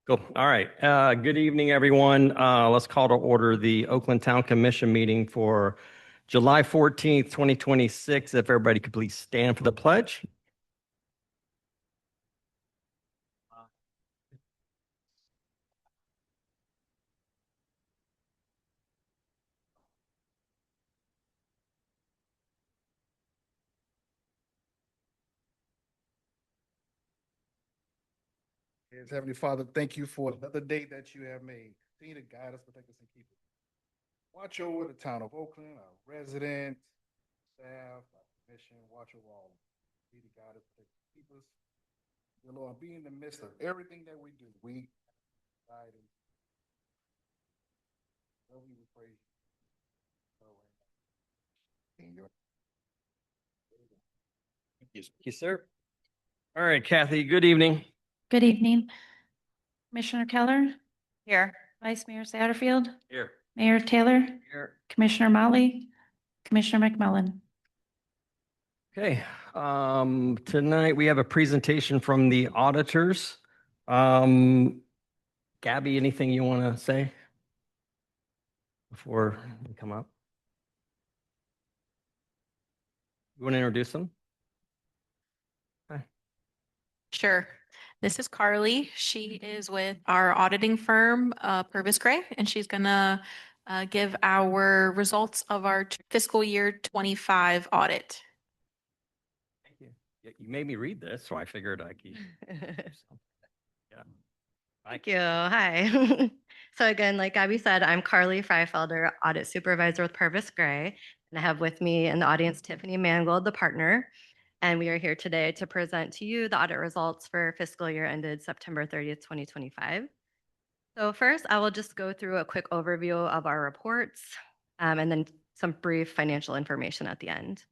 Cool. All right. Good evening, everyone. Let's call to order the Oakland Town Commission meeting for July 14th, 2026. If everybody could please stand for the pledge. Yes, Heavenly Father, thank you for another day that you have made. Continue to guide us, protect us, and keep us. Watch over the town of Oakland, our residents, staff, our commission. Watch over all. Continue to guide us, protect us, keep us. Dear Lord, be in the midst of everything that we do. We guide and love you. We praise you. In your Thank you, sir. All right, Kathy, good evening. Good evening. Commissioner Keller? Here. Vice Mayor Satterfield? Here. Mayor Taylor? Here. Commissioner Motley? Commissioner McMillan? Okay. Tonight we have a presentation from the auditors. Gabby, anything you want to say before we come up? You want to introduce them? Sure. This is Carly. She is with our auditing firm, Purvis Gray, and she's gonna give our results of our fiscal year 25 audit. Thank you. You made me read this, so I figured I could. Yeah. Thank you. Hi. So again, like Gabby said, I'm Carly Freifelder, Audit Supervisor with Purvis Gray, and I have with me in the audience Tiffany Mangold, the partner. And we are here today to present to you the audit results for fiscal year ended September 30th, 2025. So first, I will just go through a quick overview of our reports and then some brief financial information at the end.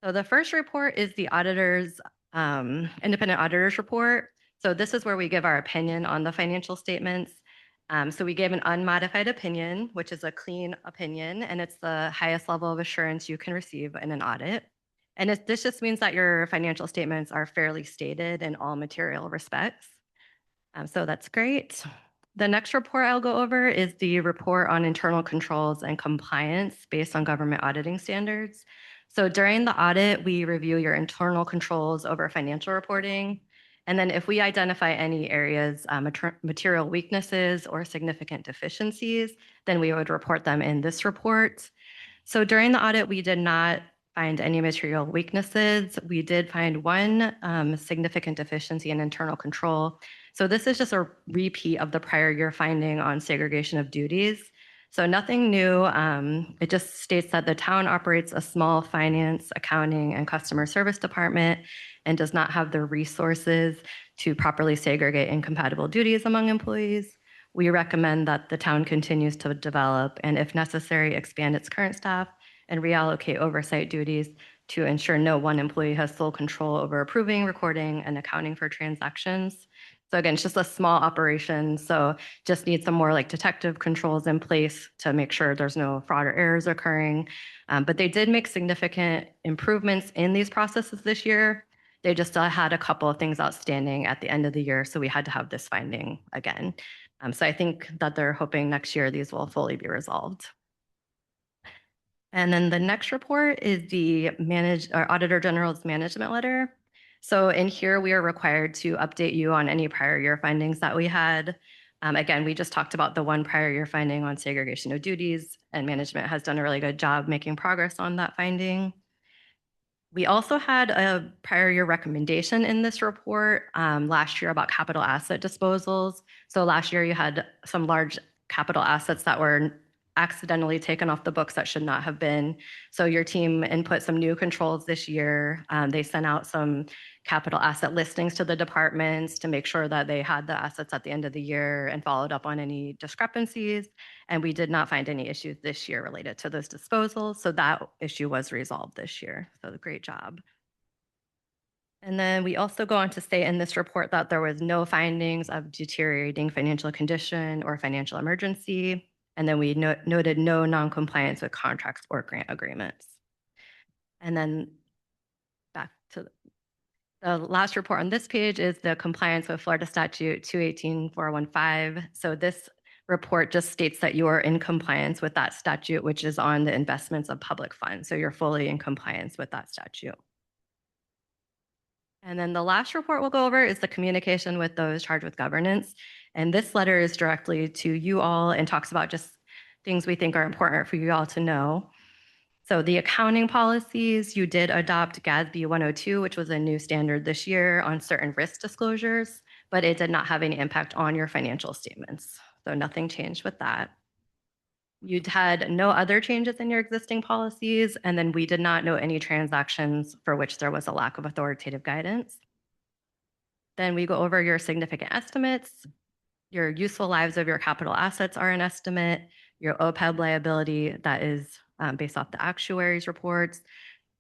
So the first report is the auditor's independent auditor's report. So this is where we give our opinion on the financial statements. So we gave an unmodified opinion, which is a clean opinion, and it's the highest level of assurance you can receive in an audit. And this just means that your financial statements are fairly stated in all material respects. So that's great. The next report I'll go over is the report on internal controls and compliance based on government auditing standards. So during the audit, we review your internal controls over financial reporting. And then if we identify any areas, material weaknesses or significant deficiencies, then we would report them in this report. So during the audit, we did not find any material weaknesses. We did find one significant deficiency in internal control. So this is just a repeat of the prior year finding on segregation of duties. So nothing new. It just states that the town operates a small finance, accounting, and customer service department and does not have the resources to properly segregate incompatible duties among employees. We recommend that the town continues to develop and, if necessary, expand its current staff and reallocate oversight duties to ensure no one employee has sole control over approving, recording, and accounting for transactions. So again, it's just a small operation. So just need some more like detective controls in place to make sure there's no fraud or errors occurring. But they did make significant improvements in these processes this year. They just had a couple of things outstanding at the end of the year. So we had to have this finding again. So I think that they're hoping next year these will fully be resolved. And then the next report is the Auditor General's management letter. So in here, we are required to update you on any prior year findings that we had. Again, we just talked about the one prior year finding on segregation of duties, and management has done a really good job making progress on that finding. We also had a prior year recommendation in this report last year about capital asset disposals. So last year you had some large capital assets that were accidentally taken off the books that should not have been. So your team input some new controls this year. They sent out some capital asset listings to the departments to make sure that they had the assets at the end of the year and followed up on any discrepancies. And we did not find any issues this year related to those disposals. So that issue was resolved this year. So great job. And then we also go on to say in this report that there was no findings of deteriorating financial condition or financial emergency. And then we noted no non-compliance with contracts or grant agreements. And then back to The last report on this page is the compliance with Florida Statute 218-415. So this report just states that you are in compliance with that statute, which is on the investments of public funds. So you're fully in compliance with that statute. And then the last report we'll go over is the communication with those charged with governance. And this letter is directly to you all and talks about just things we think are important for you all to know. So the accounting policies, you did adopt GASB 102, which was a new standard this year on certain risk disclosures, but it did not have any impact on your financial statements. So nothing changed with that. You'd had no other changes in your existing policies, and then we did not know any transactions for which there was a lack of authoritative guidance. Then we go over your significant estimates. Your useful lives of your capital assets are an estimate. Your OPEB liability, that is based off the actuaries reports,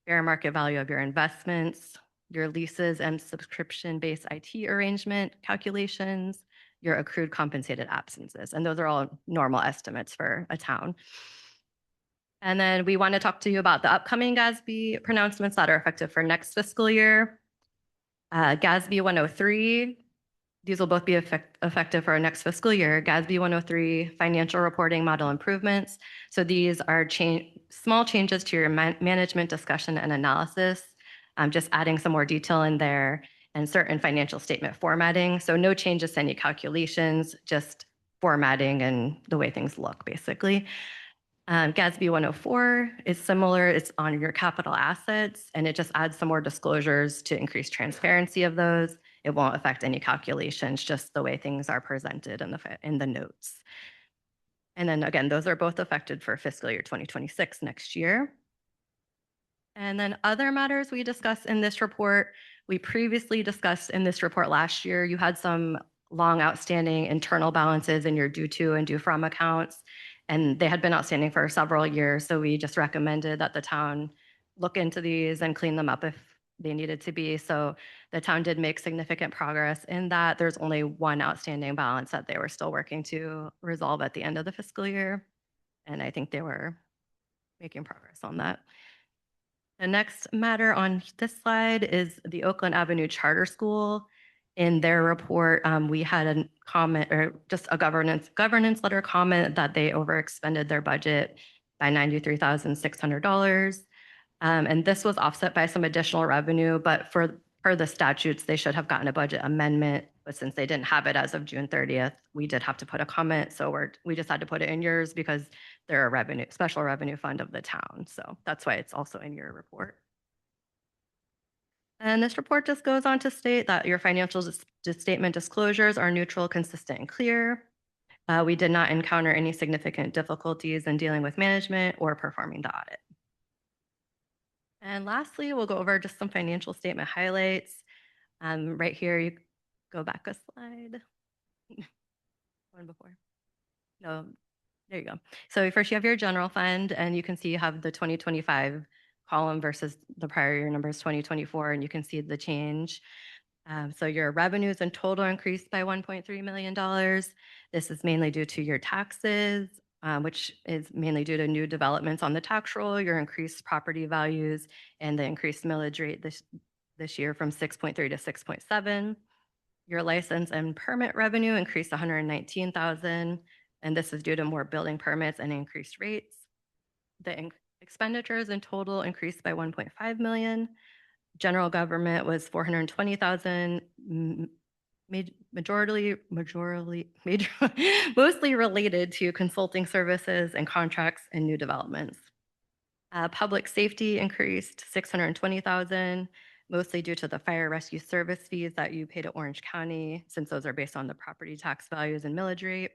fair market value of your investments, your leases and subscription-based IT arrangement calculations, your accrued compensated absences. And those are all normal estimates for a town. And then we want to talk to you about the upcoming GASB pronouncements that are effective for next fiscal year. GASB 103, these will both be effective for our next fiscal year. GASB 103, financial reporting model improvements. So these are small changes to your management discussion and analysis, just adding some more detail in there and certain financial statement formatting. So no changes to any calculations, just formatting and the way things look, basically. GASB 104 is similar. It's on your capital assets, and it just adds some more disclosures to increase transparency of those. It won't affect any calculations, just the way things are presented in the notes. And then again, those are both affected for fiscal year 2026 next year. And then other matters we discussed in this report, we previously discussed in this report last year, you had some long outstanding internal balances in your due to and due from accounts, and they had been outstanding for several years. So we just recommended that the town look into these and clean them up if they needed to be. So the town did make significant progress in that. There's only one outstanding balance that they were still working to resolve at the end of the fiscal year. And I think they were making progress on that. The next matter on this slide is the Oakland Avenue Charter School. In their report, we had a comment or just a governance letter comment that they overexpended their budget by $93,600. And this was offset by some additional revenue, but per the statutes, they should have gotten a budget amendment. But since they didn't have it as of June 30th, we did have to put a comment. So we just had to put it in yours because they're a special revenue fund of the town. So that's why it's also in your report. And this report just goes on to state that your financial statement disclosures are neutral, consistent, and clear. We did not encounter any significant difficulties in dealing with management or performing the audit. And lastly, we'll go over just some financial statement highlights. Right here, you go back a slide. One before. No, there you go. So first you have your general fund, and you can see you have the 2025 column versus the prior year numbers 2024, and you can see the change. So your revenues in total increased by $1.3 million. This is mainly due to your taxes, which is mainly due to new developments on the tax roll, your increased property values, and the increased millage rate this year from 6.3 to 6.7. Your license and permit revenue increased 119,000, and this is due to more building permits and increased rates. The expenditures in total increased by 1.5 million. General government was 420,000, mostly related to consulting services and contracts and new developments. Public safety increased 620,000, mostly due to the fire rescue service fees that you pay to Orange County, since those are based on the property tax values and millage rate.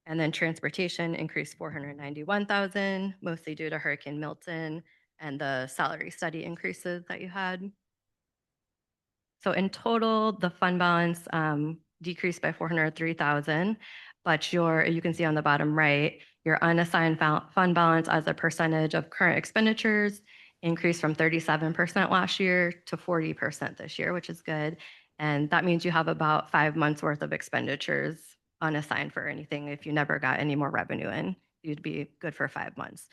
And then transportation increased 491,000, mostly due to Hurricane Milton and the salary study increases that you had. So in total, the fund balance decreased by 403,000, but you can see on the bottom right, your unassigned fund balance as a percentage of current expenditures increased from 37% last year to 40% this year, which is good. And that means you have about 5 months worth of expenditures unassigned for anything. If you never got any more revenue in, you'd be good for 5 months.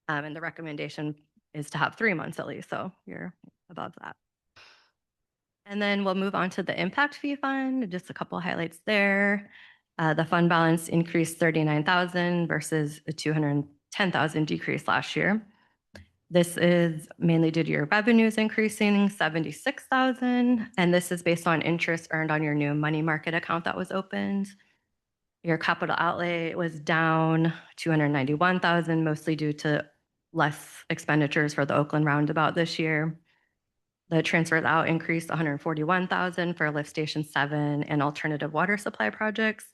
And the recommendation is to have 3 months at least, so you're above that. And then we'll move on to the impact fee fund, just a couple highlights there. The fund balance increased 39,000 versus a 210,000 decrease last year. This is mainly due to your revenues increasing 76,000, and this is based on interest earned on your new money market account that was opened. Your capital outlay was down 291,000, mostly due to less expenditures for the Oakland roundabout this year. The transfers out increased 141,000 for Lift Station 7 and alternative water supply projects.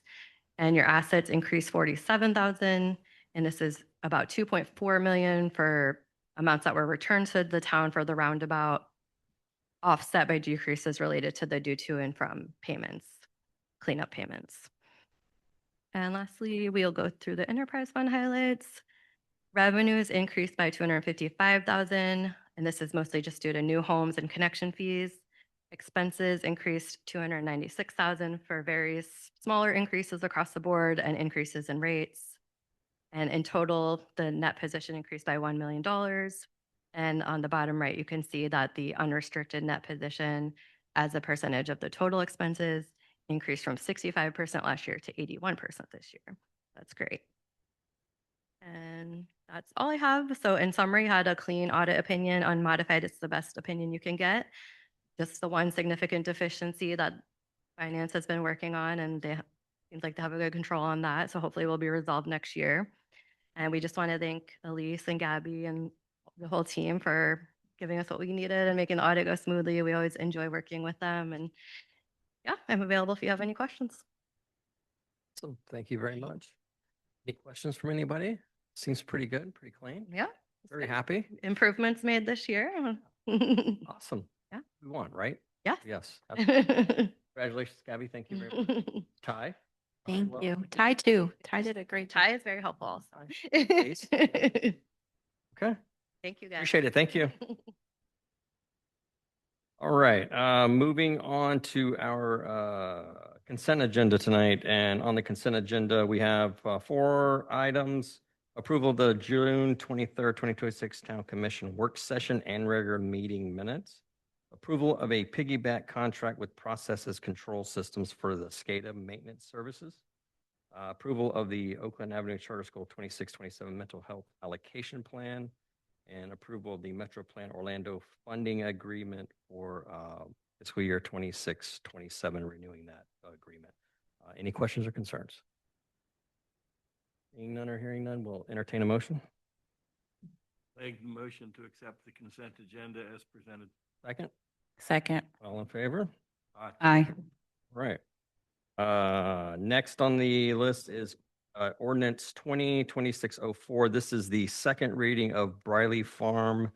And your assets increased 47,000. And this is about 2.4 million for amounts that were returned to the town for the roundabout, offset by decreases related to the due to and from payments, cleanup payments. And lastly, we'll go through the enterprise fund highlights. Revenues increased by 255,000, and this is mostly just due to new homes and connection fees. Expenses increased 296,000 for various smaller increases across the board and increases in rates. And in total, the net position increased by $1 million. And on the bottom right, you can see that the unrestricted net position as a percentage of the total expenses increased from 65% last year to 81% this year. That's great. And that's all I have. So in summary, had a clean audit opinion, unmodified. It's the best opinion you can get. Just the one significant deficiency that finance has been working on, and they seems like they have a good control on that. So hopefully it will be resolved next year. And we just want to thank Elise and Gabby and the whole team for giving us what we needed and making the audit go smoothly. We always enjoy working with them. And yeah, I'm available if you have any questions. So thank you very much. Any questions from anybody? Seems pretty good, pretty clean. Yeah. Very happy. Improvements made this year. Awesome. Yeah. We won, right? Yeah. Yes. absolutely. Congratulations, Gabby. Thank you very much. Ty? Thank Well, you. Ty too. Ty did a great job. Ty is very helpful also. Please. Okay. Thank you, guys. Appreciate it. Thank you. All right, moving on to our consent agenda tonight. And on the consent agenda, we have 4 items. Approval of the June 23rd, 2026 Town Commission work session and regular meeting minutes. Approval of a piggyback contract with Processes Control Systems for the SCADA maintenance services. Approval of the Oakland Avenue Charter School 26-27 mental health allocation plan. And approval of the Metro Plan Orlando funding agreement for fiscal year 26-27, renewing that agreement. Any questions or concerns? Seeing none or hearing none, we'll entertain a motion. Make the motion to accept the consent agenda as presented. Second, Second. all in favor? Aye. Right. Next on the list is ordinance 2026-04. This is the second reading of Briley Farms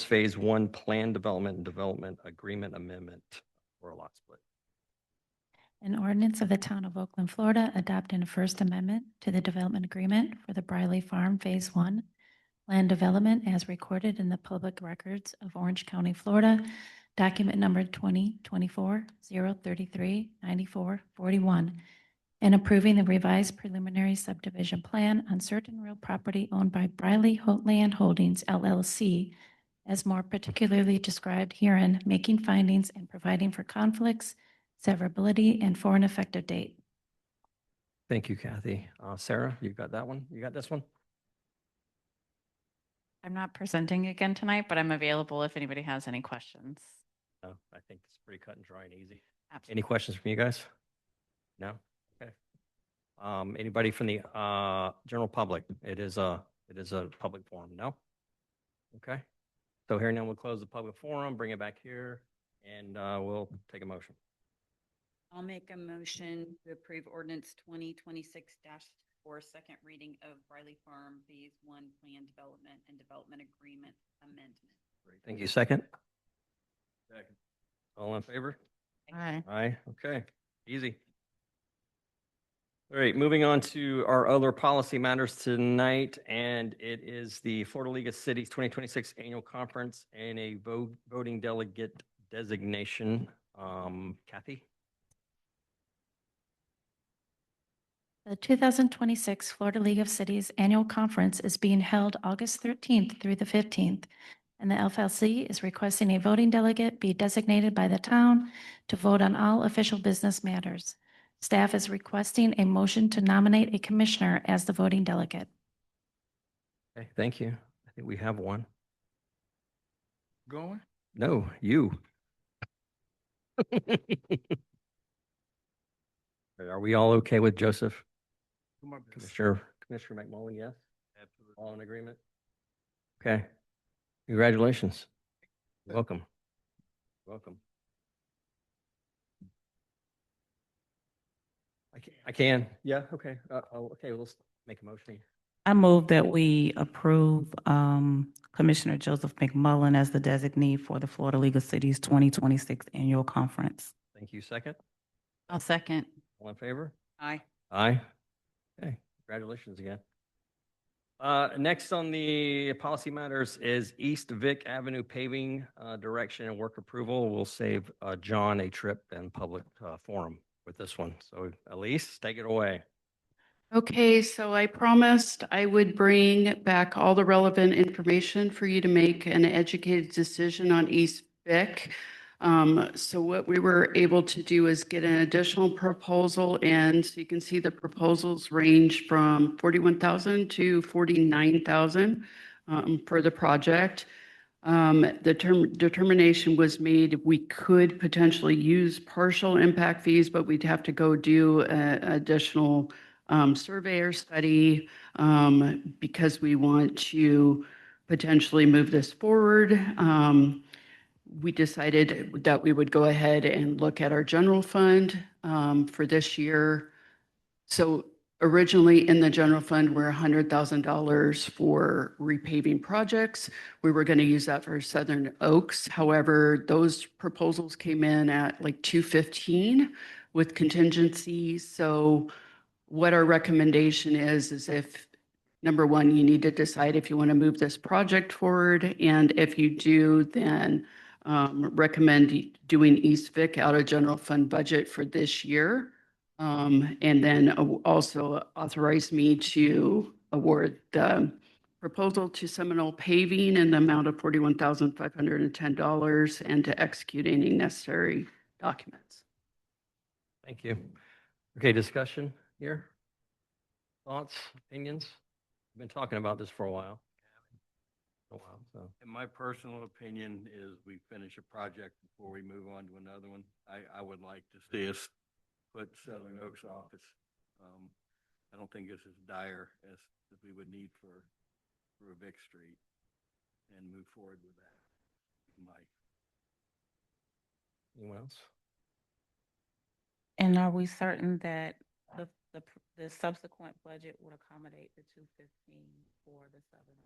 Phase 1 Plan Development and Development Agreement Amendment for a lot split. An ordinance of the Town of Oakland, Florida, adopting a First Amendment to the Development Agreement for the Briley Farm Phase 1 Land Development as recorded in the public records of Orange County, Florida, document number 2024-033-9441, and approving the revised preliminary subdivision plan on certain real property owned by Briley Land Holdings, LLC, as more particularly described herein, making findings and providing for conflicts, severability, and for an effective date. Thank you, Kathy. Sarah, you got that one? You got this one? I'm not presenting again tonight, but I'm available if anybody has any questions. No, I think it's pretty cut and dry and easy. Absolutely. Any questions from you guys? No? Okay. Anybody from the general public? It is a public forum, no? Okay. So here now we'll close the public forum, bring it back here, and we'll take a motion. I'll make a motion to approve ordinance 2026-4, second reading of Briley Farm Phase 1 Plan Development and Development Agreement Amendment. Great. Thank you. Second? Second. All in favor? Aye. Aye. Okay. Easy. All right, moving on to our other policy matters tonight, and it is the Florida League of Cities 2026 Annual Conference and a voting delegate designation. Kathy? The 2026 Florida League of Cities Annual Conference is being held August 13th through the 15th and the FLC is requesting a voting delegate be designated by the town to vote on all official business matters. Staff is requesting a motion to nominate a commissioner as the voting delegate. Okay, thank you. I think we have one. Going? No, you. Are we all okay with Joseph? Do my best. Commissioner McMullen, yes? Absolutely. All in agreement? Okay. Congratulations. Welcome. Welcome. I can. Yeah, okay. Okay, let's make a motion. I move that we approve Commissioner Joseph McMullen as the designee for the Florida League of Cities 2026 Annual Conference. Thank you. Second? I'll second. All in favor? Aye. Aye. Okay, congratulations again. Next on the policy matters is East Vic Avenue paving direction and work approval. We'll save John a trip and public forum with this one. So Elise, take it away. Okay, so I promised I would bring back all the relevant information for you to make an educated decision on East Vic. So what we were able to do is get an additional proposal in. So you can see the proposals range from 41,000 to 49,000 for the project. The determination was made, we could potentially use partial impact fees, but we'd have to go do an additional surveyor study because we want to potentially move this forward. We decided that we would go ahead and look at our general fund for this year. So originally in the general fund, we're $100,000 for repaving projects. We were going to use that for Southern Oaks. However, those proposals came in at like 215 with contingencies. So what our recommendation is if, number one, you need to decide if you want to move this project forward. And if you do, then recommend doing East Vic out of general fund budget for this year. And then also authorize me to award the proposal to Seminole Paving in the amount of $41,510 and to execute any necessary documents. Thank you. Okay, discussion here? Thoughts, opinions? We've been talking about this for a while. So. In my personal opinion is we finish a project before we move on to another one. I would like to see us put Southern Oaks office. I don't think it's as dire as we would need for Vic Street and move forward with that. Mike. Anyone else? And are we certain that the subsequent budget would accommodate the 215 for the Southern?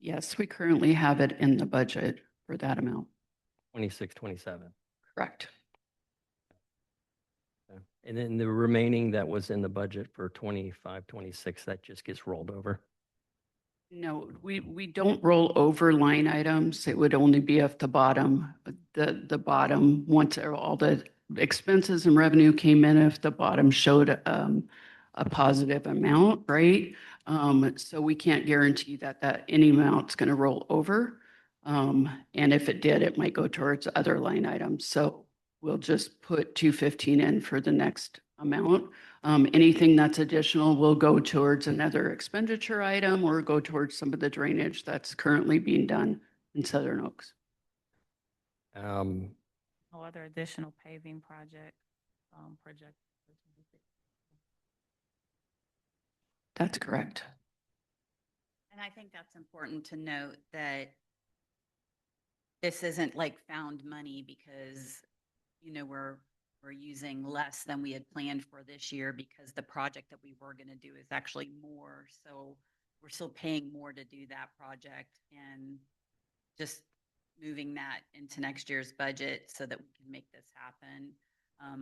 Yes, we currently have it in the budget for that amount. 26, 27. Correct. Okay. And then the remaining that was in the budget for 25, 26, that just gets rolled over. No, we don't roll over line items. It would only be if the bottom, once all the expenses and revenue came in, if the bottom showed a positive amount, right? So we can't guarantee that any amount's going to roll over. And if it did, it might go towards other line items. So we'll just put 215 in for the next amount. Anything that's additional will go towards another expenditure item or go towards some of the drainage that's currently being done in Southern Oaks. Um, No other additional paving project. That's correct. And I think that's important to note that this isn't like found money because, you know, we're using less than we had planned for this year because the project that we were going to do is actually more. So we're still paying more to do that project and just moving that into next year's budget so that we can make this happen.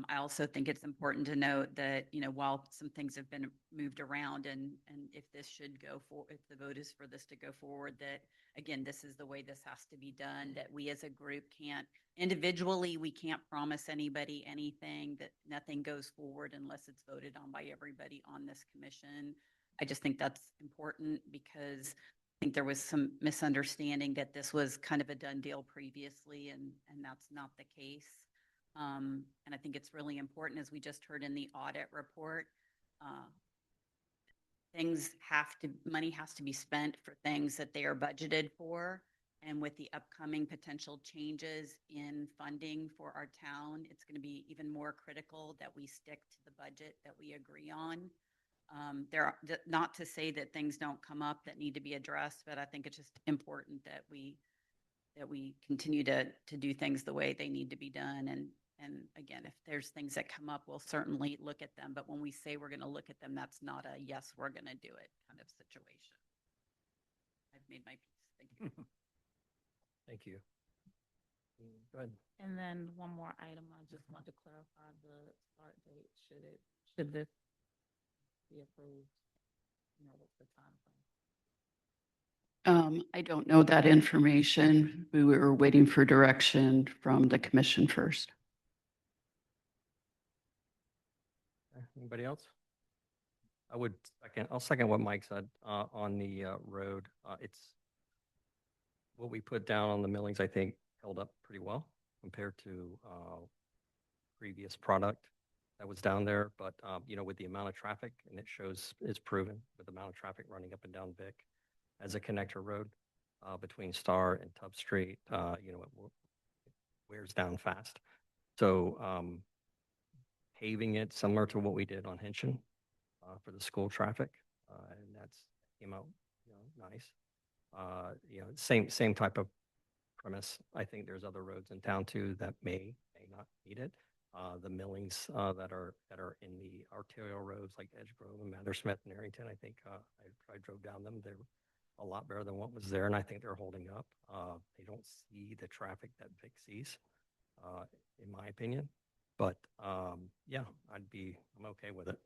I also think it's important to note that, you know, while some things have been moved around and if this should go for, if the vote is for this to go forward, that again, this is the way this has to be done, that we as a group can't, individually, we can't promise anybody anything, that nothing goes forward unless it's voted on by everybody on this commission. I just think that's important because think there was some misunderstanding that this was kind of a done deal previously, and that's not the case. And I think it's really important, as we just heard in the audit report, money has to be spent for things that they are budgeted for. And with the upcoming potential changes in funding for our town, it's going to be even more critical that we stick to the budget that we agree on. Not to say that things don't come up that need to be addressed, but I think it's just important that we continue to do things the way they need to be done. And again, if there's things that come up, we'll certainly look at them. But when we say we're going to look at them, that's not a yes, we're going to do it kind of situation. I've made my piece. Thank you. Thank you. Go ahead. And then one more item, I just want to clarify the start date. Should this be approved? You know, what's the time frame? I don't know that information. We were waiting for direction from the commission first. Anybody else? I'll second what Mike said on the road. It's what we put down on the millings, I think, held up pretty well compared to previous product that was down there. But, with the amount of traffic, and it shows, it's proven with the amount of traffic running up and down Vic as a connector road between Star and Tubb Street, it wears down fast. So paving it similar to what we did on Henshin for the school traffic, and that's came out, nice. Same type of premise. I think there's other roads in town too that may not need it. The millings that are in the arterial roads like Edge Grove and Mather-Smith and Arrington, I think I drove down them. They're a lot better than what was there, and I think they're holding up. They don't see the traffic that Vic sees, in my opinion. But I'm okay with it.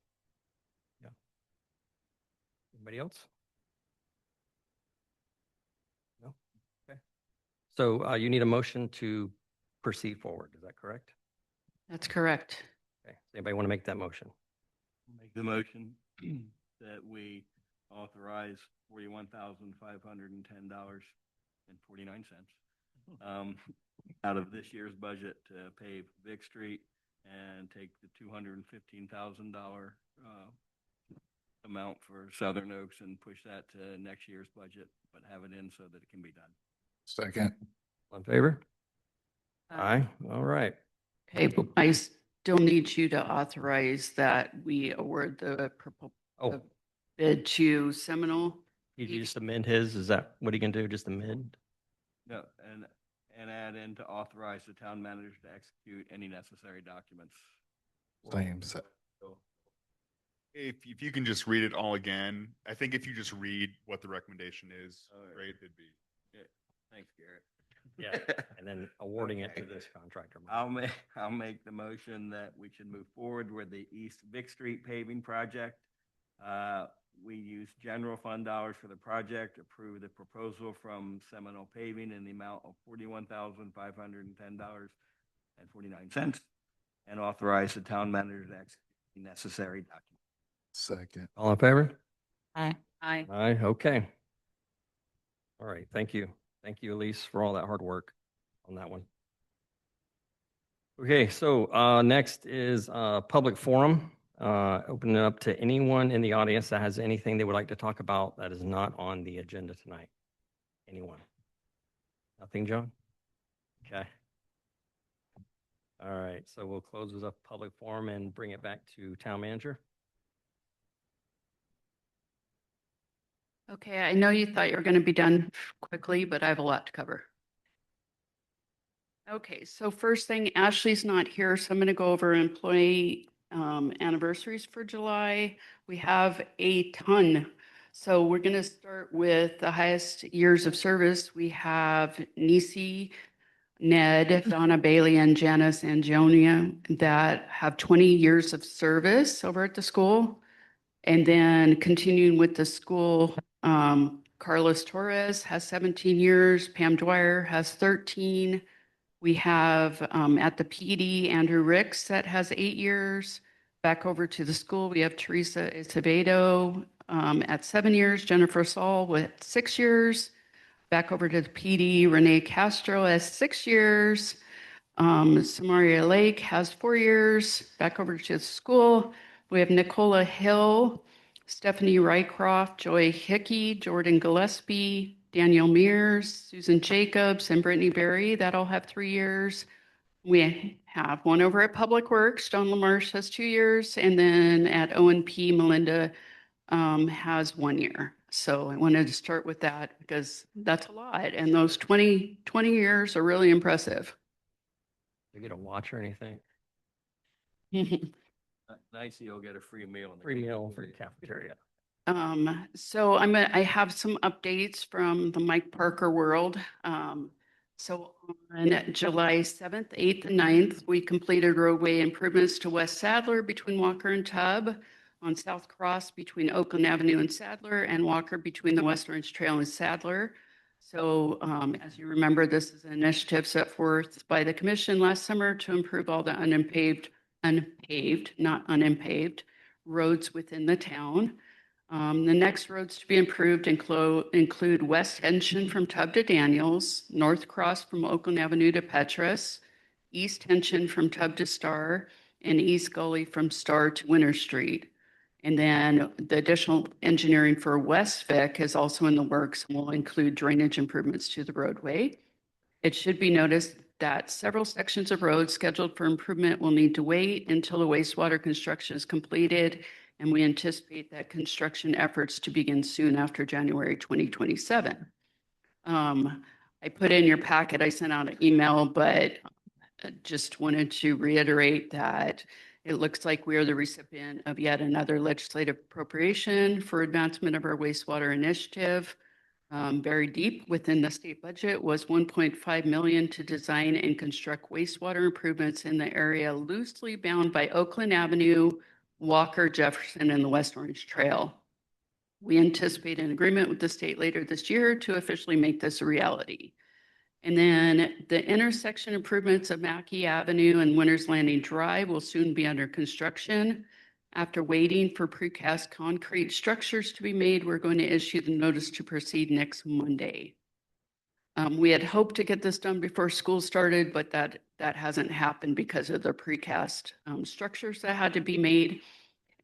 Yeah. Anybody else? No? Okay. So you need a motion to proceed forward. Is that correct? That's correct. Okay. Does anybody want to make that motion? Make the motion that we authorize $41,510.49 out of this year's budget to pave Vic Street and take the $215,000 amount for Southern Oaks and push that to next year's budget, but have it in so that it can be done. Second. All in favor? Aye. All right. Okay, but I still need you to authorize that we award the Oh, bid to Seminole. you just amend his? Is that what he can do? Just amend? No, and add in to authorize the town manager to execute any necessary documents. Same. If you can just read it all again, I think if you just read what the recommendation is, right, it'd be. Yeah. Thanks, Garrett. Yeah, and then awarding it to this contractor. I'll make the motion that we should move forward with the East Vic Street paving project. We use general fund dollars for the project, approve the proposal from Seminole Paving in the amount of $41,510.49, and authorize the town manager to execute the necessary documents. Second. All in favor? Aye. Aye. Aye, okay. All right, thank you. Thank you, Elise, for all that hard work on that one. Okay, so next is public forum. Open it up to anyone in the audience that has anything they would like to talk about that is not on the agenda tonight. Anyone? Nothing, John? Okay. All right, so we'll close this up public forum and bring it back to town manager. Okay, I know you thought you were going to be done quickly, but I have a lot to cover. Okay, so first thing, Ashley's not here, so I'm going to go over employee anniversaries for July. We have a ton. So we're going to start with the highest years of service. We have Nisi, Ned, Donna Bailey, and Janice Anjonia that have 20 years of service over at the school. And then continuing with the school, Carlos Torres has 17 years, Pam Dwyer has 13. We have at the PD, Andrew Ricks that has 8 years. Back over to the school, we have Teresa Acevedo, at 7 years, Jennifer Saul with 6 years. Back over to the PD, Renee Castro has 6 years. Samaria Lake has 4 years. Back over to the school, we have Nicola Hill, Stephanie Rycroft, Joy Hickey, Jordan Gillespie, Daniel Mears, Susan Jacobs, and Brittany Berry that all have 3 years. We have one over at Public Works, John LaMarche has 2 years, and then at O&P, Melinda has 1 year. So I wanted to start with that because that's a lot. And those 20 years are really impressive. You get a watch or anything? Nice, you'll get a free meal. in the Free meal for the cafeteria. So I have some updates from the Mike Parker world. So on July 7th, 8th, and 9th, we completed roadway improvements to West Sadler between Walker and Tubb, on South Cross between Oakland Avenue and Sadler, and Walker between the West Orange Trail and Sadler. So as you remember, this is an initiative set forth by the commission last summer to improve all the unpaved, not unimpaved, roads within the town. The next roads to be improved include West Henshin from Tubb to Daniels, North Cross from Oakland Avenue to Petrus, East Henshin from Tubb to Star, and East Gully from Star to Winter Street. And then the additional engineering for West Vic is also in the works and will include drainage improvements to the roadway. It should be noticed that several sections of road scheduled for improvement will need to wait until the wastewater construction is completed, and we anticipate that construction efforts to begin soon after January 2027. I put in your packet, I sent out an email, but just wanted to reiterate that it looks like we are the recipient of yet another legislative appropriation for advancement of our wastewater initiative. Buried deep within the state budget was 1.5 million to design and construct wastewater improvements in the area loosely bound by Oakland Avenue, Walker, Jefferson, and the West Orange Trail. We anticipate an agreement with the state later this year to officially make this a reality. And then the intersection improvements of Mackey Avenue and Winters Landing Drive will soon be under construction. After waiting for precast concrete structures to be made, we're going to issue the notice to proceed next Monday. We had hoped to get this done before school started, but that hasn't happened because of the precast structures that had to be made.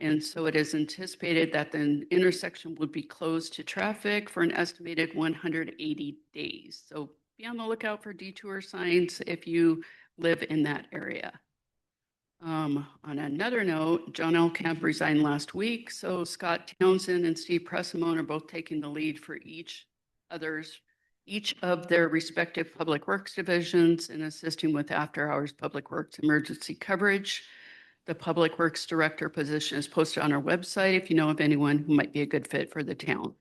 And so it is anticipated that the intersection would be closed to traffic for an estimated 180 days. So be on the lookout for detour signs if you live in that area. On another note, John Elkamp resigned last week, so Scott Townsend and Steve Pressimone are both taking the lead for each of their respective public works divisions and assisting with after-hours public works emergency coverage. The public works director position is posted on our website if you know of anyone who might be a good fit for the town.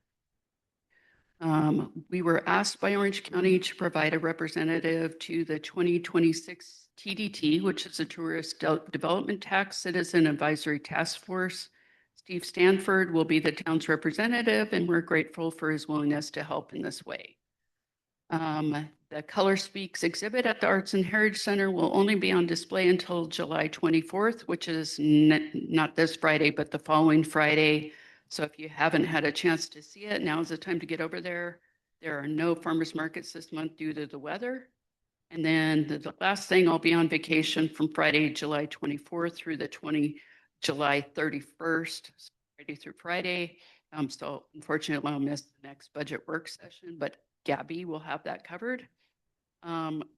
We were asked by Orange County to provide a representative to the 2026 TDT, which is a Tourist Development Tax Citizen Advisory Task Force. Steve Stanford will be the town's representative, and we're grateful for his willingness to help in this way. The Color Speaks exhibit at the Arts and Heritage Center will only be on display until July 24th, which is not this Friday, but the following Friday. So if you haven't had a chance to see it, now is the time to get over there. There are no farmers markets this month due to the weather. And then the last thing, I'll be on vacation from Friday, July 24th through July 31st, Friday through Friday. So unfortunately, I'll miss the next budget work session, but Gabby will have that covered.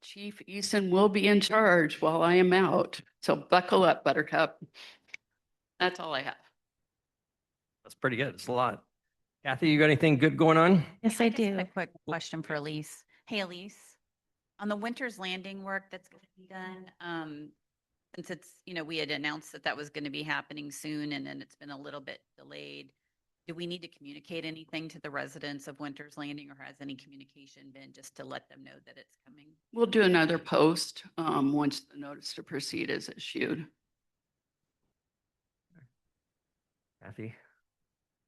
Chief Eason will be in charge while I am out. So buckle up, Buttercup. That's all I have. That's pretty good. It's a lot. Kathy, you got anything good going on? Yes, I just do. have a quick question for Elise. Hey, Elise, on the Winter's Landing work that's going to be done, since it's, we had announced that was going to be happening soon and then it's been a little bit delayed. Do we need to communicate anything to the residents of Winter's Landing, or has any communication been just to let them know that it's coming? We'll do another post once the notice to proceed is issued. Kathy?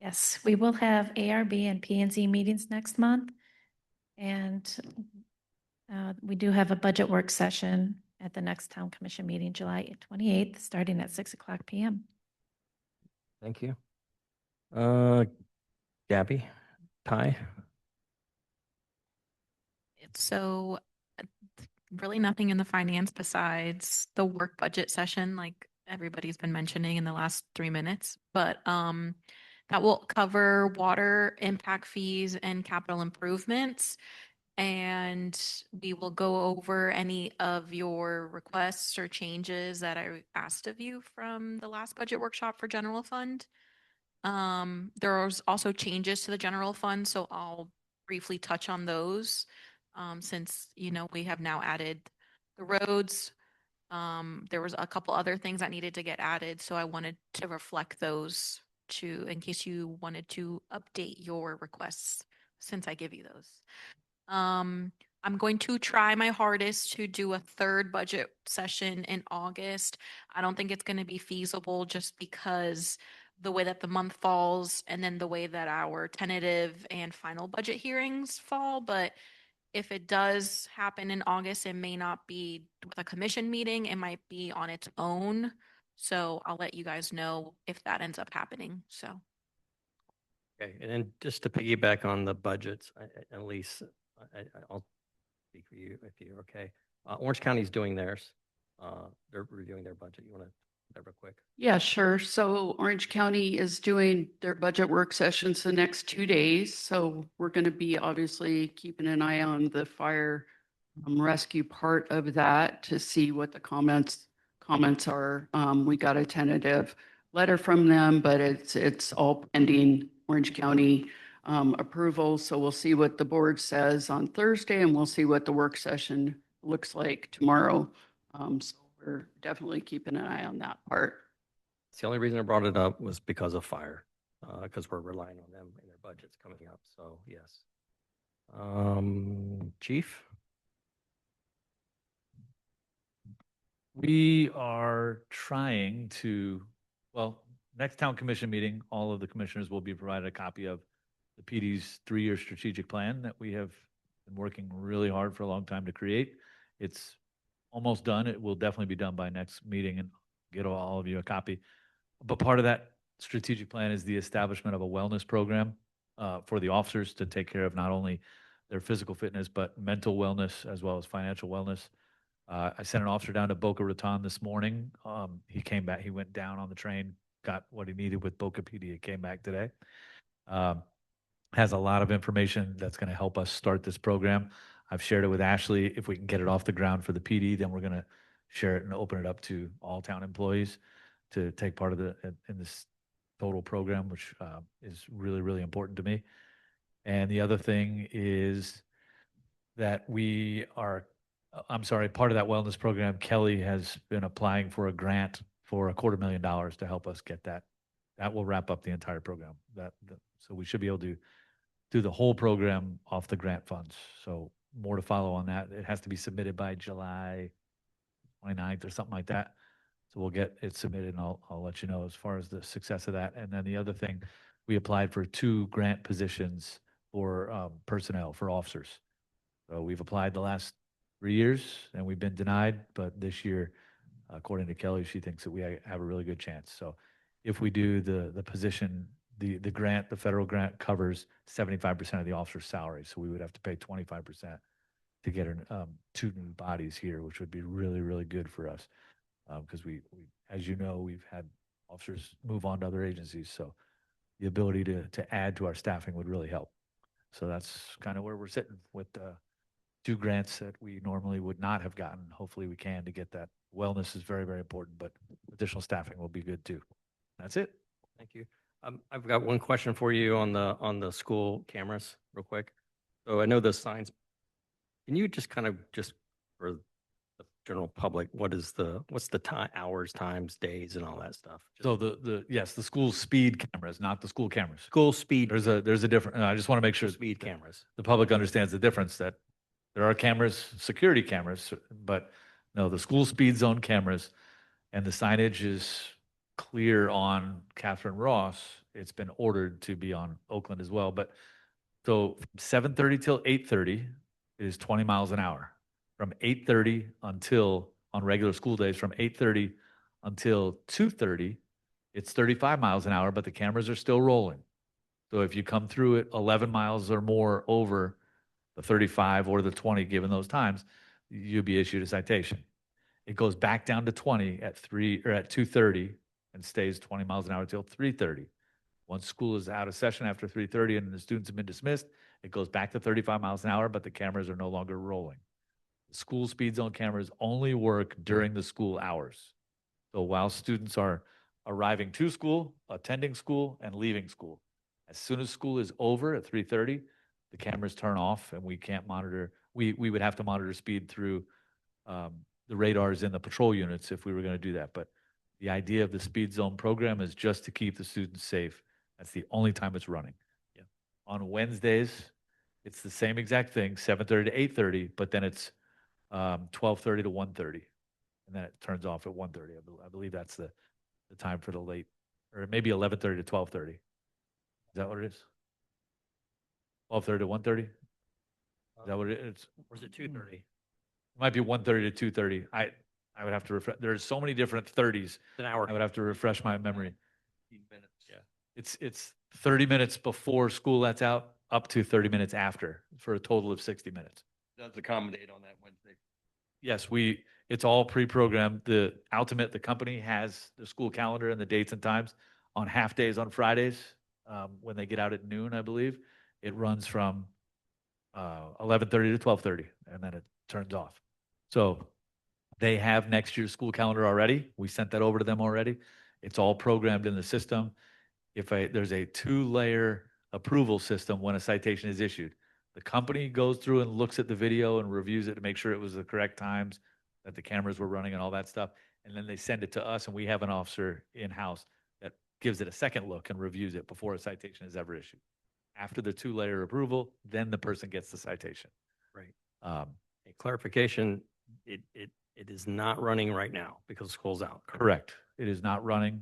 Yes, we will have ARB and P&Z meetings next month. And we do have a budget work session at the next town commission meeting, July 28th, starting at 6:00 p.m. Thank you. Gabby, Ty? So really nothing in the finance besides the work budget session, like everybody's been mentioning in the last 3 minutes. But that will cover water impact fees and capital improvements. And we will go over any of your requests or changes that I asked of you from the last budget workshop for general fund. There was also changes to the general fund, so I'll briefly touch on those. Since, we have now added the roads. There was a couple other things that needed to get added, so I wanted to reflect those in case you wanted to update your requests since I give you those. I'm going to try my hardest to do a third budget session in August. I don't think it's going to be feasible just because the way that the month falls and then the way that our tentative and final budget hearings fall. But if it does happen in August, it may not be with a commission meeting. It might be on its own. So I'll let you guys know if that ends up happening. So. Okay, and then just to piggyback on the budgets, at least I'll speak for you if you're okay. Orange County's doing theirs. They're reviewing their budget. You want to that real quick? Yeah, sure. So Orange County is doing their budget work sessions the next 2 days. So we're going to be obviously keeping an eye on the fire rescue part of that to see what the comments are. We got a tentative letter from them, but it's all pending Orange County approval. So we'll see what the board says on Thursday, and we'll see what the work session looks like tomorrow. So we're definitely keeping an eye on that part. It's the only reason I brought it up was because of fire, because we're relying on them in their budgets coming up. So yes. Chief? We are trying to, next town commission meeting, all of the commissioners will be provided a copy of the PD's 3-year strategic plan that we have been working really hard for a long time to create. It's almost done. It will definitely be done by next meeting and get all of you a copy. But part of that strategic plan is the establishment of a wellness program for the officers to take care of not only their physical fitness, but mental wellness as well as financial wellness. I sent an officer down to Boca Raton this morning. He came back, he went down on the train, got what he needed with Boca PD. He came back today. Has a lot of information that's going to help us start this program. I've shared it with Ashley. If we can get it off the ground for the PD, then we're going to share it and open it up to all town employees to take part of in this total program, which is really, really important to me. And the other thing is that part of that wellness program, Kelly has been applying for a grant for $250,000 to help us get that. That will wrap up the entire program. So we should be able to do the whole program off the grant funds. So more to follow on that. It has to be submitted by July 29th or something like that. So we'll get it submitted, and I'll let you know as far as the success of that. And then the other thing, we applied for 2 grant positions for personnel, for officers. So we've applied the last 3 years, and we've been denied. But this year, according to Kelly, she thinks that we have a really good chance. So if we do the position, the grant, the federal grant covers 75% of the officer's salary. So we would have to pay 25% to get 2 new bodies here, which would be really, really good for us. Because we, as you know, we've had officers move on to other agencies. So the ability to add to our staffing would really help. So that's kind of where we're sitting with 2 grants that we normally would not have gotten. Hopefully we can to get that. Wellness is very, very important, but additional staffing will be good too. That's it. Thank you. I've got one question for you on the school cameras real quick. So I know the signs, can you just kind of for the general public, what's the time, hours, times, days, and all that stuff? So the school speed cameras, not the school cameras. School speed. There's a different, I just want to make sure Speed cameras. the public understands the difference, that there are cameras, security cameras, but no, the school speed zone cameras, and the signage is clear on Catherine Ross. It's been ordered to be on Oakland as well. But so 7:30 till 8:30 is 20 miles an hour. From 8:30 until, on regular school days, from 8:30 until 2:30, it's 35 miles an hour, but the cameras are still rolling. So if you come through it 11 miles or more over the 35 or the 20, given those times, you'll be issued a citation. It goes back down to 20 at 2:30 and stays 20 miles an hour till 3:30. Once school is out of session after 3:30 and the students have been dismissed, it goes back to 35 miles an hour, but the cameras are no longer rolling. The school speed zone cameras only work during the school hours. So while students are arriving to school, attending school, and leaving school, as soon as school is over at 3:30, the cameras turn off and we can't monitor. We would have to monitor speed through the radars in the patrol units if we were going to do that. But the idea of the speed zone program is just to keep the students safe. That's the only time it's running. Yeah. On Wednesdays, it's the same exact thing, 7:30 to 8:30, but then it's 12:30 to 1:30. And then it turns off at 1:30. I believe that's the time for the late, or maybe 11:30 to 12:30. Is that what it is? 12:30 to 1:30? Is that what it is? Or is it 2:30? It might be 1:30 to 2:30. I would have to refresh. There's so many different 30s. An hour. I would have to refresh my memory. Yeah. It's 30 minutes before school lets out, up to 30 minutes after, for a total of 60 minutes. Does accommodate on that Wednesday. Yes, it's all pre-programmed. The company has the school calendar and the dates and times on half days on Fridays, when they get out at noon, I believe. It runs from 11:30 to 12:30, and then it turns off. So they have next year's school calendar already. We sent that over to them already. It's all programmed in the system. There's a 2-layer approval system when a citation is issued. The company goes through and looks at the video and reviews it to make sure it was the correct times, that the cameras were running and all that stuff. And then they send it to us, and we have an officer in-house that gives it a second look and reviews it before a citation is ever issued. After the 2-layer approval, then the person gets the citation. Right. Um, A clarification, it is not running right now because school's out. Correct. It is not running.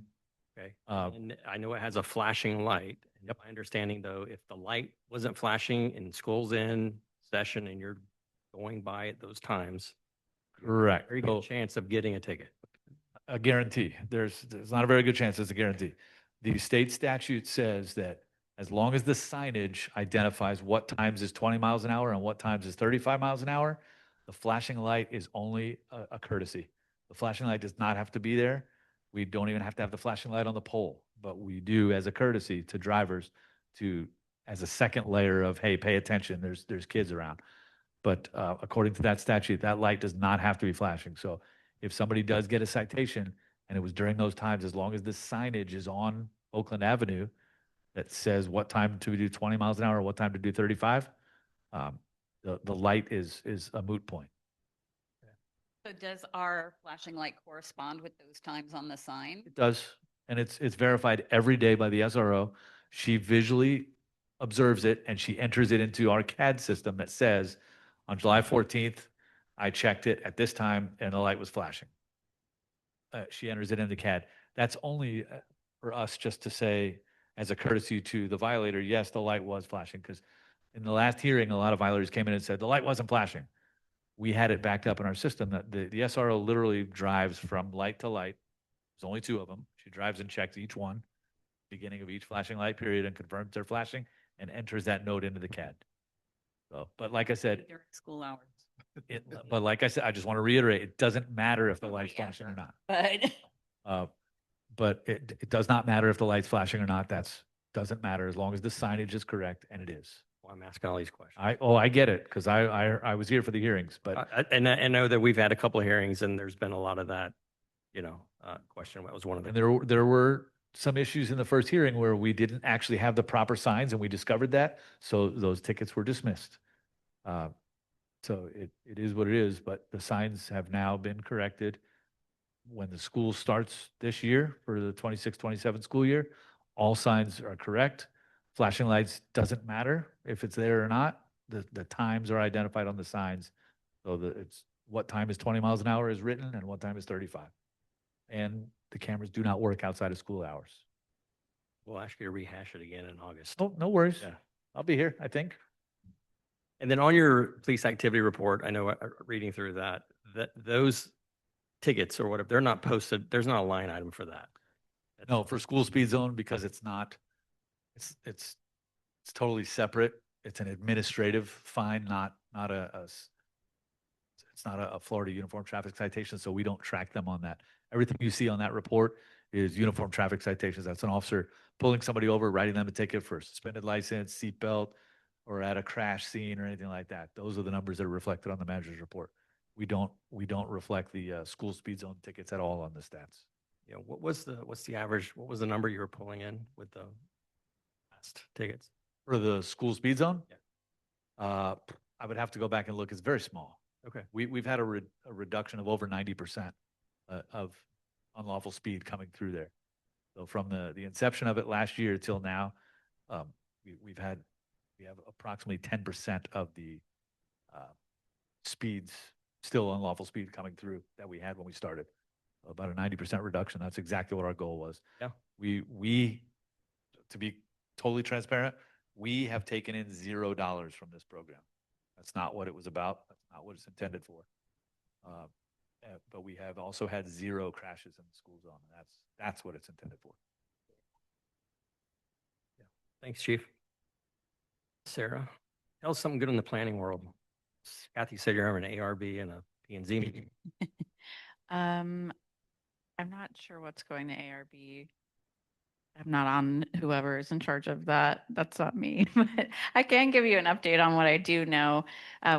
Okay. Uh, And I know it has a flashing light. Yep. My understanding though, if the light wasn't flashing and school's in session and you're going by at those times, Correct. very So- good chance of getting a ticket. A guarantee. There's not a very good chance it's a guarantee. The state statute says that as long as the signage identifies what times is 20 miles an hour and what times is 35 miles an hour, the flashing light is only a courtesy. The flashing light does not have to be there. We don't even have to have the flashing light on the pole, but we do as a courtesy to drivers as a second layer of, hey, pay attention, there's kids around. But according to that statute, that light does not have to be flashing. So if somebody does get a citation and it was during those times, as long as the signage is on Oakland Avenue that says what time to do 20 miles an hour, what time to do 35, the light is a moot point. So does our flashing light correspond with those times on the sign? It does, and it's verified every day by the SRO. She visually observes it and she enters it into our CAD system that says, on July 14th, I checked it at this time and the light was flashing. She enters it into CAD. That's only for us just to say, as a courtesy to the violator, yes, the light was flashing, because in the last hearing, a lot of violators came in and said the light wasn't flashing. We had it backed up in our system that the SRO literally drives from light to light. There's only 2 of them. She drives and checks each one, beginning of each flashing light period, and confirms they're flashing and enters that note into the CAD. So, but like I said, During school hours. but like I said, I just want to reiterate, it doesn't matter if the light's Yeah. flashing or not. But But it does not matter if the light's flashing or not. Doesn't matter as long as the signage is correct, and it is. Well, I'm asking all these questions. I get it, because I was here for the hearings, but And I know that we've had a couple of hearings and there's been a lot of that, question. That was one of and them. there were some issues in the first hearing where we didn't actually have the proper signs, and we discovered that, so those tickets were dismissed. So it is what it is, but the signs have now been corrected. When the school starts this year for the 26-27 school year, all signs are correct. Flashing lights doesn't matter if it's there or not. The times are identified on the signs. So it's what time is 20 miles an hour is written and what time is 35. And the cameras do not work outside of school hours. We'll ask you to rehash it again in August. Oh, no worries. Yeah. I'll be here, I think. And then on your police activity report, I know reading through that those tickets or whatever, they're not posted. There's not a line item for that. No, for school speed zone, because it's It's totally separate. It's an administrative fine, not it's not a Florida uniform traffic citation, so we don't track them on that. Everything you see on that report is uniform traffic citations. That's an officer pulling somebody over, writing them a ticket for suspended license, seatbelt, or at a crash scene or anything like that. Those are the numbers that are reflected on the manager's report. We don't reflect the school speed zone tickets at all on the stats. Yeah, what's the average, what was the number you were pulling in with the last tickets? For the school speed zone? Yeah. I would have to go back and look. It's very small. Okay. We've had a reduction of over 90% of unlawful speed coming through there. So from the inception of it last year till now, we have approximately 10% of the speeds, still unlawful speed coming through that we had when we started. About a 90% reduction. That's exactly what our goal was. Yeah. We, to be totally transparent, we have taken in $0 from this program. That's not what it was about. That's not what it's intended for. But we have also had 0 crashes in the school zone. And that's what it's intended for. Yeah. Thanks, Chief. Sarah, tell us something good in the planning world. Kathy said you're having an ARB and a P&Z meeting. I'm not sure what's going to ARB. I'm not on whoever is in charge of that. That's not me. But I can give you an update on what I do know.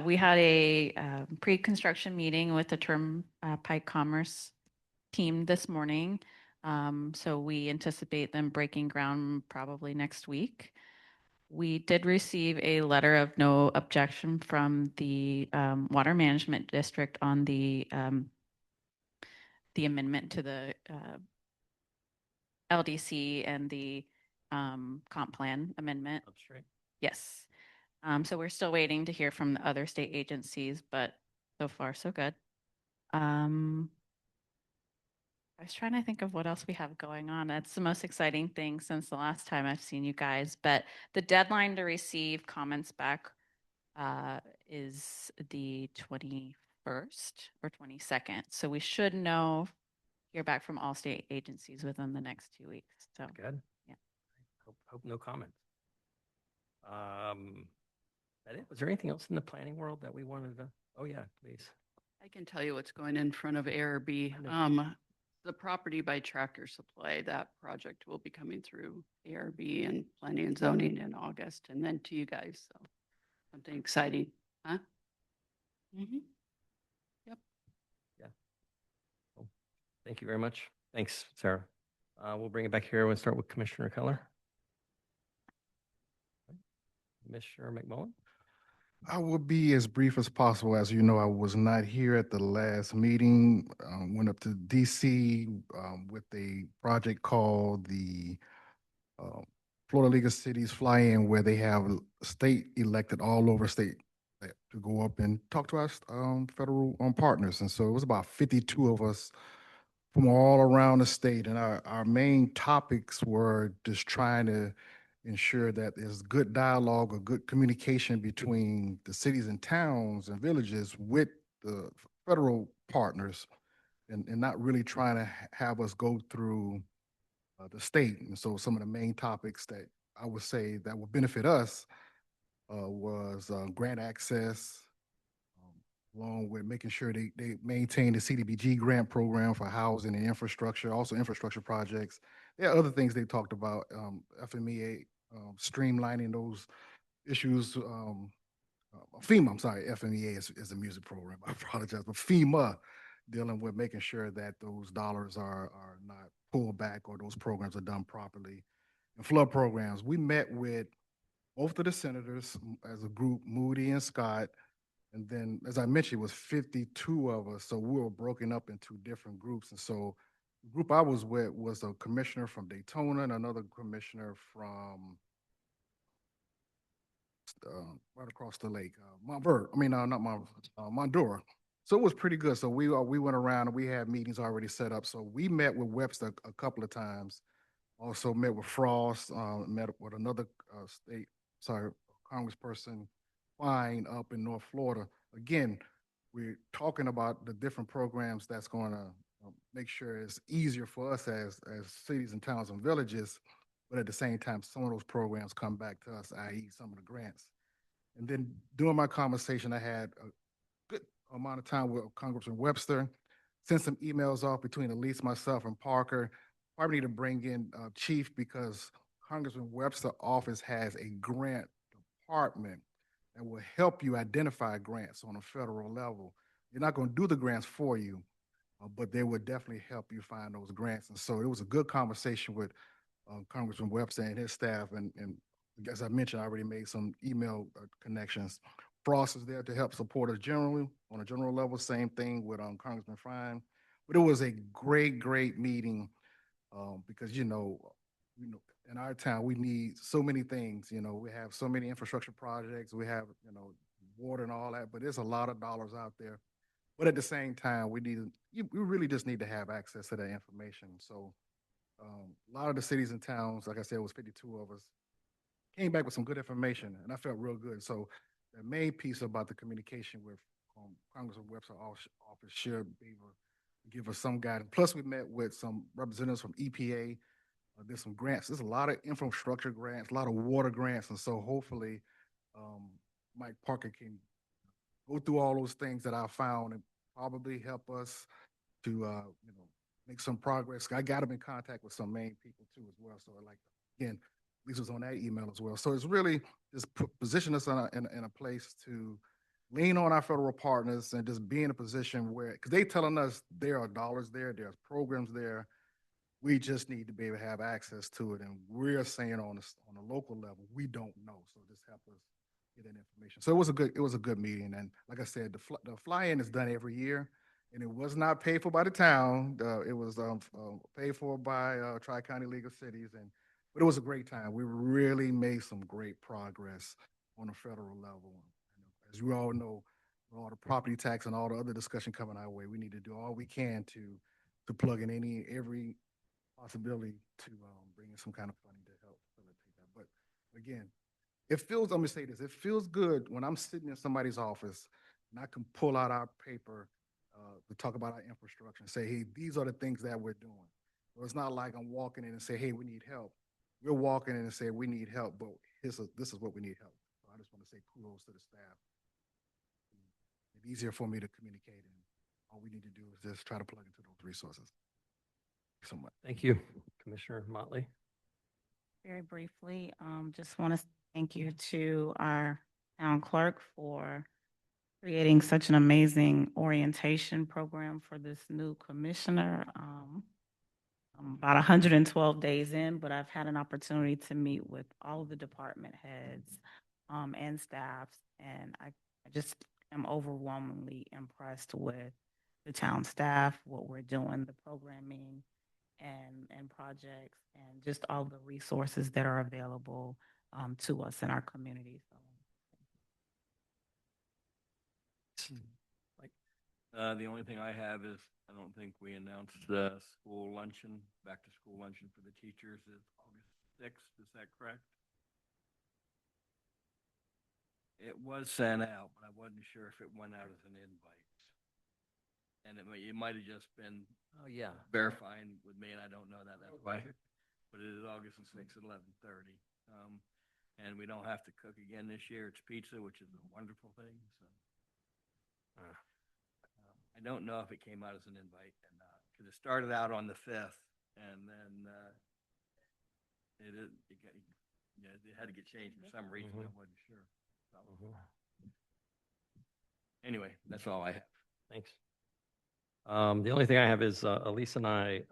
We had a pre-construction meeting with the Turnpike Commerce team this morning. So we anticipate them breaking ground probably next week. We did receive a letter of no objection from the Water Management District on the amendment to the LDC and the comp plan amendment. That's right. Yes. So we're still waiting to hear from the other state agencies, but so far so good. I was trying to think of what else we have going on. That's the most exciting thing since the last time I've seen you guys. But the deadline to receive comments back is the 21st or 22nd. So we should hear back from all state agencies within the next 2 weeks. So Good. Yeah. Hope no comments. That it? Was there anything else in the planning world that we wanted to? Oh yeah, please. I can tell you what's going in front of ARB. The property by Tractor Supply, that project will be coming through ARB and planning and zoning in August, and then to you guys. So something exciting, huh? Mm-hmm. Yep. Yeah. Well, thank you very much. Thanks, Sarah. We'll bring it back here. We'll start with Commissioner Keller. Commissioner McMullen. I will be as brief as possible. As you know, I was not here at the last meeting. Went up to DC with a project called the Florida League of Cities Fly-In, where they have state elected all over state to go up and talk to our federal partners. And so it was about 52 of us from all around the state. And our main topics were just trying to ensure that there's good dialogue or good communication between the cities and towns and villages with the federal partners, and not really trying to have us go through the state. And so some of the main topics that I would say that would benefit us was grant access, along with making sure they maintain the CDBG grant program for housing and infrastructure, also infrastructure projects. There are other things they talked about, FMEA, streamlining those issues. FEMA, I'm sorry, FMEA is a music program. I apologize, but FEMA dealing with making sure that those dollars are not pulled back or those programs are done properly. And flood programs, we met with both of the senators as a group, Moody and Scott. And then, as I mentioned, it was 52 of us. So we were broken up into different groups. And so the group I was with was a commissioner from Daytona and another commissioner from right across the lake, Mondora. So it was pretty good. So we went around and we had meetings already set up. So we met with Webster a couple of times. Also met with Frost, met with another Congressperson Fine up in North Florida. Again, we're talking about the different programs that's going to make sure it's easier for us as cities and towns and villages but at the same time, some of those programs come back to us, i.e. some of the grants. And then during my conversation, I had a good amount of time with Congressman Webster, sent some emails off between Elise, myself, and Parker. Probably need to bring in Chief because Congressman Webster office has a grant department that will help you identify grants on a federal level. They're not going to do the grants for you, but they would definitely help you find those grants. And so it was a good conversation with Congressman Webster and his staff. And as I mentioned, I already made some email connections. Frost is there to help support us generally on a general level. Same thing with Congressman Fine. But it was a great meeting because in our town we need so many things. We have so many infrastructure projects. We have water and all that, but there's a lot of dollars out there. But at the same time, we really just need to have access to that information. So a lot of the cities and towns, like I said, it was 52 of us, came back with some good information, and I felt real good. So the main piece about the communication with Congressman Webster office should be able to give us some guidance. Plus, we met with some representatives from EPA. There's some grants. There's a lot of infrastructure grants, a lot of water grants, and so hopefully Mike Parker can go through all those things that I found and probably help us to make some progress. I got him in contact with some main people too as well. So again, Lisa was on that email as well. So it's really just position us in a place to lean on our federal partners and just be in a position where, because they telling us there are dollars there, there's programs there. We just need to be able to have access to it. And we're saying on a local level, we don't know. So just help us get that information. So it was a good meeting. And like I said, the fly-in is done every year, and it was not paid for by the town. It was paid for by Tri-County League of Cities. But it was a great time. We really made some great progress on a federal level. As you all know, with all the property tax and all the other discussion coming our way, we need to do all we can to plug in every possibility to bring in some kind of funding to help facilitate that. But again, let me say this, it feels good when I'm sitting in somebody's office and I can pull out our paper to talk about our infrastructure and say, hey, these are the things that we're doing. So it's not like I'm walking in and say, hey, we need help. We're walking in and say, we need help, but this is what we need help. So I just want to say kudos to the staff. It's easier for me to communicate, and all we need to do is just try to plug into those resources. Thanks so much. Thank you, Commissioner Motley. Very briefly, just want to thank you to our town clerk for creating such an amazing orientation program for this new commissioner. I'm about 112 days in, but I've had an opportunity to meet with all of the department heads and staffs, and I just am overwhelmingly impressed with the town staff, what we're doing, the programming and projects, and just all the resources that are available to us in our community. The only thing I have is, I don't think we announced the school luncheon, back to school luncheon for the teachers is August 6th. Is that correct? It was sent out, but I wasn't sure if it went out as an invite. And it might have just been verifying with me, and I don't know that. That's why. But it is August 6th at 11:30. And we don't have to cook again this year. It's pizza, which is a wonderful thing. So I don't know if it came out as an invite or not, because it started out on the 5th, and then it had to get changed for some reason. I wasn't sure. So, anyway, that's all I have. Thanks. The only thing I have is Elise and I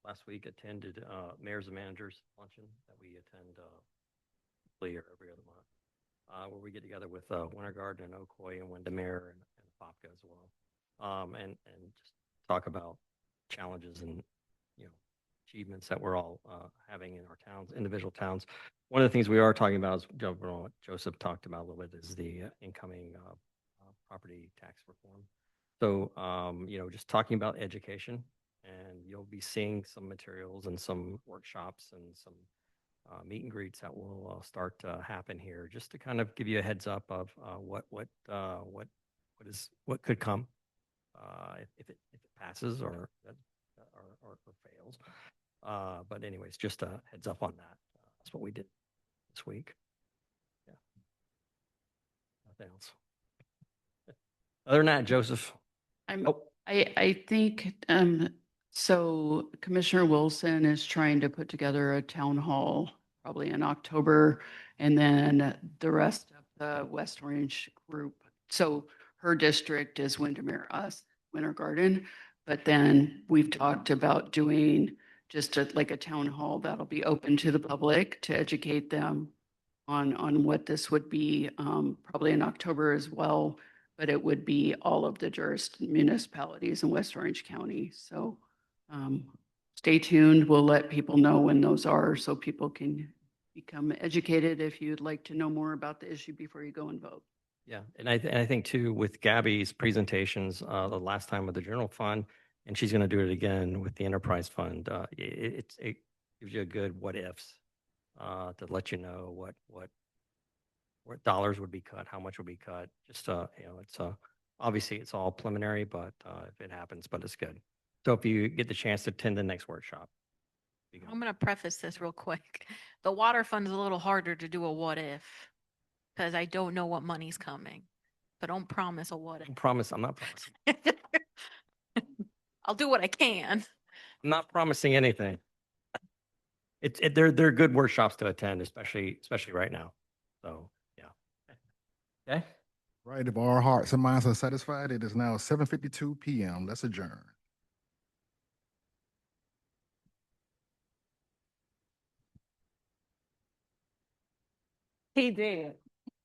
last week attended Mayors and Managers Luncheon that we attend every other month, where we get together with Winter Garden and Ocoee and Windermere and Popka as well, and just talk about challenges and achievements that we're all having in our towns, individual towns. One of the things we are talking about is what Joseph talked about a little bit is the incoming property tax reform. So, just talking about education, and you'll be seeing some materials and some workshops and some meet and greets that will start to happen here, just to kind of give you a heads up of what could come if it passes or fails. But anyways, just a heads up on that. That's what we did this week. Yeah. Nothing else. Other than that, Joseph. I'm, Oh, I think, so Commissioner Wilson is trying to put together a town hall probably in October. And then the rest of the West Orange group. So her district is Windermere, us, Winter Garden. But then we've talked about doing just like a town hall that'll be open to the public to educate them on what this would be, probably in October as well. But it would be all of the municipalities in West Orange County. So stay tuned. We'll let people know when those are so people can become educated if you'd like to know more about the issue before you go and vote. yeah. And I think too, with Gabby's presentations, the last time with the general fund, and she's going to do it again with the enterprise fund, it gives you a good what ifs to let you know what dollars would be cut, how much would be cut. Just, it's obviously it's all preliminary, but if it happens, but it's good. So if you get the chance to attend the next workshop. you go. I'm going to preface this real quick. The water fund is a little harder to do a what if because I don't know what money's coming. But don't promise a what I promise, I'm not promising. if. I'll do what I can. I'm not promising anything. They're good workshops to attend, especially right now. So, yeah. Okay. Right, if our hearts and minds are satisfied, it is now 7:52 PM. Let's adjourn. He did.